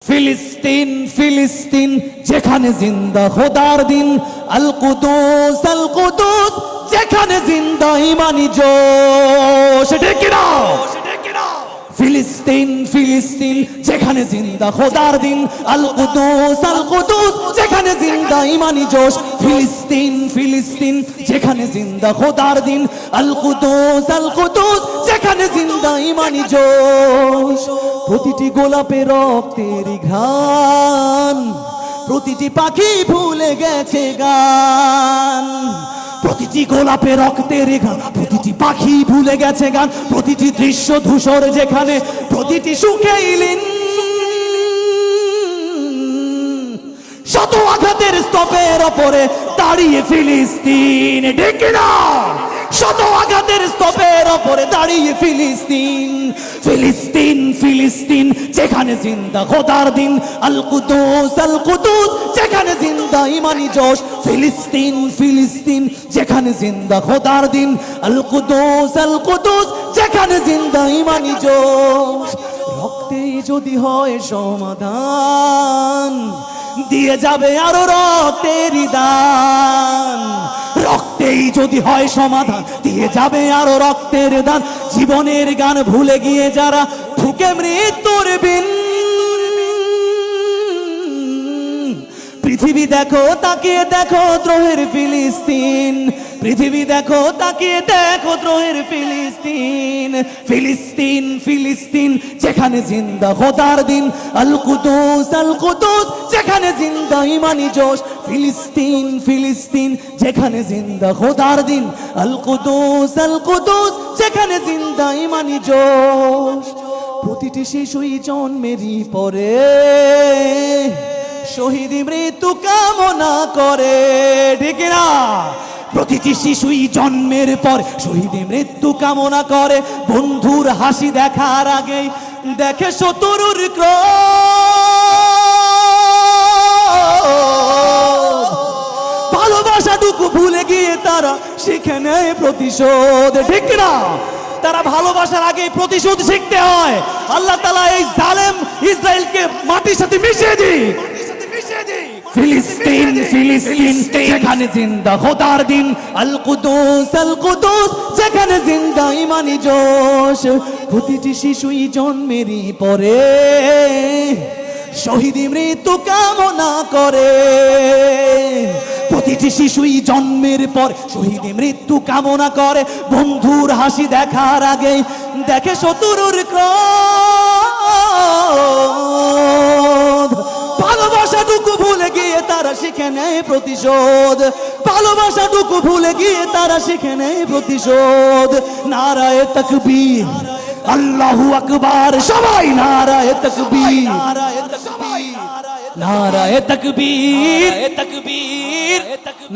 ফিলিস্তিন ফিলিস্তিন যেখানে জিন্দা খোদার দিন, আল কুদুস যেখানে জিন্দা ইমানি জোশ। ঠিক না? ফিলিস্তিন ফিলিস্তিন যেখানে জিন্দা খোদার দিন, আল কুদুস যেখানে জিন্দা ইমানি জোশ। ফিলিস্তিন ফিলিস্তিন যেখানে জিন্দা খোদার দিন, আল কুদুস যেখানে জিন্দা ইমানি জোশ। প্রতিটি গোলাপে রক্তের ঘ্রাণ, প্রতিটি পাখি ভুলে গেছে গান। প্রতিটি গোলাপে রক্তের গান, প্রতিটি পাখি ভুলে গেছে গান। প্রতিটি দৃশ্য ধূসর যেখানে, প্রতিটি সুখে ইলিন। শত আঘাতের স্তূপের ওপরে দাঁড়িয়ে ফিলিস্তিন। ঠিক না? শত আঘাতের স্তূপের ওপরে দাঁড়িয়ে ফিলিস্তিন। ফিলিস্তিন ফিলিস্তিন যেখানে জিন্দা খোদার দিন, আল কুদুস যেখানে জিন্দা ইমানি জোশ। ফিলিস্তিন ফিলিস্তিন যেখানে জিন্দা খোদার দিন, আল কুদুস যেখানে জিন্দা ইমানি জোশ। রক্তে যদি হয় সমাধান, দিয়ে যাবে আরো রক্তের দান। রক্তেই যদি হয় সমাধান, দিয়ে যাবে আরো রক্তের দান। জীবনের গান ভুলে গিয়ে যারা ঠুকে মৃত্যুর বিন। পৃথিবী দেখো তাকিয়ে দেখো দ্রোহের ফিলিস্তিন। পৃথিবী দেখো তাকিয়ে দেখো দ্রোহের ফিলিস্তিন। ফিলিস্তিন ফিলিস্তিন যেখানে জিন্দা খোদার দিন, আল কুদুস যেখানে জিন্দা ইমানি জোশ। ফিলিস্তিন ফিলিস্তিন যেখানে জিন্দা খোদার দিন, আল কুদুস যেখানে জিন্দা ইমানি জোশ। প্রতিটি শিশুই জন্মেরই পরে শহীদ মৃত্যু কামনা করে। ঠিক না? প্রতিটি শিশুই জন্মের পর শহীদ মৃত্যু কামনা করে। বন্ধুর হাসি দেখার আগে দেখে শত্রুর ক্রোধ। ভালোবাসাটুকু ভুলে গিয়ে তারা শিখে নেয় প্রতিশোধ। ঠিক না? তারা ভালোবাসার আগে প্রতিশোধ শিখতে হয়। আল্লাহ তাআলা এই জালেম ইসরায়েলকে মাটির সাথে মিশিয়ে দিই। ফিলিস্তিন ফিলিস্তিন যেখানে জিন্দা খোদার দিন, আল কুদুস যেখানে জিন্দা ইমানি জোশ। প্রতিটি শিশুই জন্মেরই পরে শহীদ মৃত্যু কামনা করে। প্রতিটি শিশুই জন্মের পর শহীদ মৃত্যু কামনা করে। বন্ধুর হাসি দেখার আগে দেখে শত্রুর ক্রোধ। ভালোবাসাটুকু ভুলে গিয়ে তারা শিখে নেয় প্রতিশোধ। ভালোবাসাটুকু ভুলে গিয়ে তারা শিখে নেয় প্রতিশোধ। নারায়ে তাকবীর, আল্লাহু আকবার। সবাই নারায়ে তাকবীর, নারায়ে তাকবীর, নারায়ে তাকবীর,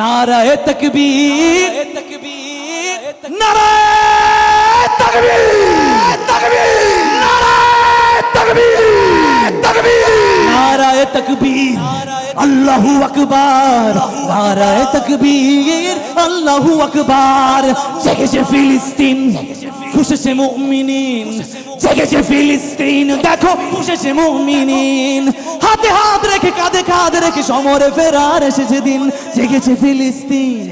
নারায়ে তাকবীর, নারায়ে তাকবীর, আল্লাহু আকবার। নারায়ে তাকবীর, আল্লাহু আকবার। জেগেছে ফিলিস্তিন, খুশেছে মুমিনিন। জেগেছে ফিলিস্তিন, দেখো খুশেছে মুমিনিন। হাতে হাত রেখে কাঁধে কাঁধ রেখে সমরে ফেরার এসেছে দিন। জেগেছে ফিলিস্তিন,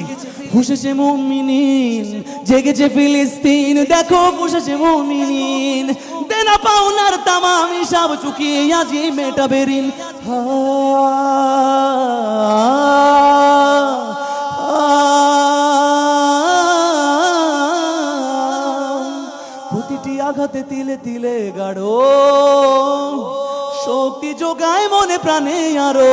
খুশেছে মুমিনিন। জেগেছে ফিলিস্তিন, দেখো খুশেছে মুমিনিন। দেনা পাওনার তামাম হিসাব চুকিয়ে আজি মেটাবে ঋণ। প্রতিটি আঘাতে তিলে তিলে গাঢ় শক্তি যোগায় মনে প্রাণে আরো।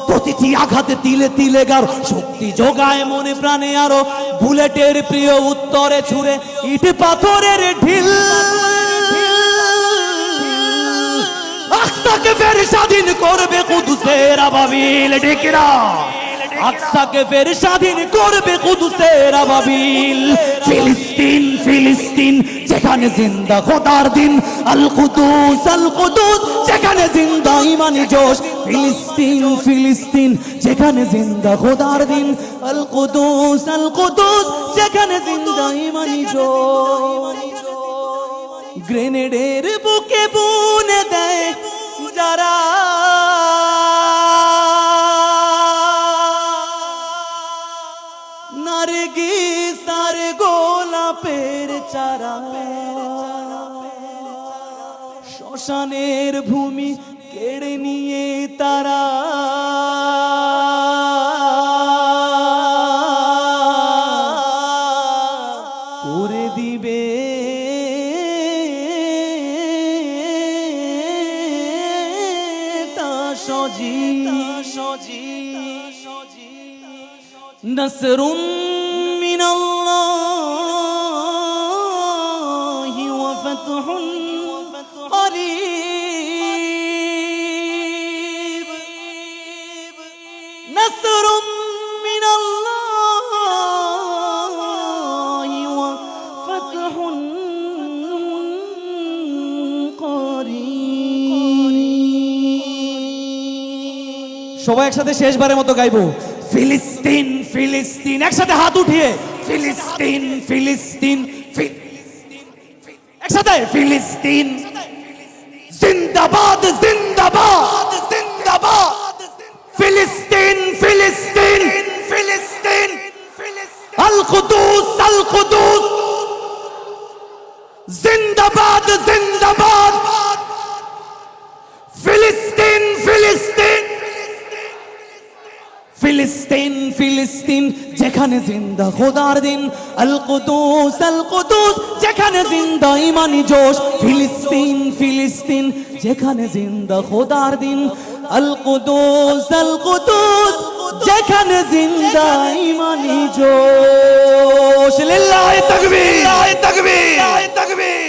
প্রতিটি আঘাতে তিলে তিলে গাঢ় শক্তি যোগায় মনে প্রাণে আরো। বুলেটের প্রিয় উত্তরে ছুড়ে ইট পাথরের ঢিল। আকসাকে ফের স্বাধীন করবে কুদুসের আবাবিল। ঠিক না? আকসাকে ফের স্বাধীন করবে কুদুসের আবাবিল। ফিলিস্তিন ফিলিস্তিন যেখানে জিন্দা খোদার দিন, আল কুদুস যেখানে জিন্দা ইমানি জোশ। ফিলিস্তিন ফিলিস্তিন যেখানে জিন্দা খোদার দিন, আল কুদুস যেখানে জিন্দা ইমানি জোশ। গ্রেনেডের বুকে বুনে দেয় পাষাণের ভূমি কেড়ে নিয়ে তারা করে দিবে তা সজি নসরুম মিনাল্লাহি ওয়া ফাতহুন قريب نصر من الله وفتح قريب সবাই একসাথে শেষবারের মতো গাইবো ফিলিস্তিন ফিলিস্তিন একসাথে হাত উঠিয়ে ফিলিস্তিন ফিলিস্তিন একসাথে ফিলিস্তিন जिंदाबाद जिंदाबाद जिंदाबाद फिलिस्तीन फिलिस्तीन फिलिस्तीन अल कुदूस जिंदाबाद जिंदाबाद फिलिस्तीन फिलिस्तीन फिलिस्तीन फिलिस्तीन যেখানে জিন্দা খোদার দিন আল কুদুস যেখানে জিন্দা ইমানি জোশ ফিলিস্তিন ফিলিস্তিন যেখানে জিন্দা খোদার দিন আল কুদুস যেখানে জিন্দা ইমানি জোশ লিল্লাহি তাকবীর